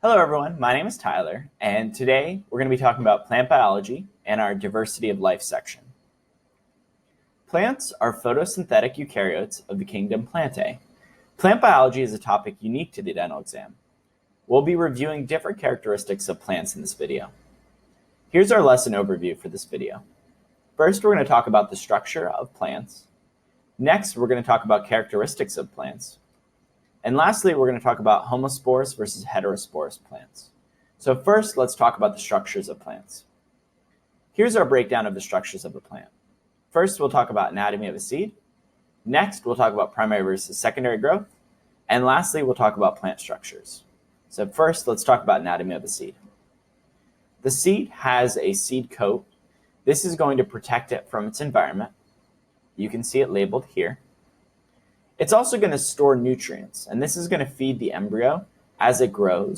Hello everyone, my name is Tyler, and today we're going to be talking about plant biology and our diversity of life section. Plants are photosynthetic eukaryotes of the kingdom Plantae. Plant biology is a topic unique to the dental exam. We'll be reviewing different characteristics of plants in this video. Here's our lesson overview for this video. First, we're going to talk about the structure of plants. Next, we're going to talk about characteristics of plants. And lastly, we're going to talk about homosporous versus heterosporous plants. So first, let's talk about the structures of plants. Here's our breakdown of the structures of a plant. First, we'll talk about anatomy of a seed. Next, we'll talk about primary versus secondary growth. And lastly, we'll talk about plant structures. So first, let's talk about anatomy of a seed. The seed has a seed coat. This is going to protect it from its environment. You can see it labeled here. It's also going to store nutrients, and this is going to feed the embryo as it grows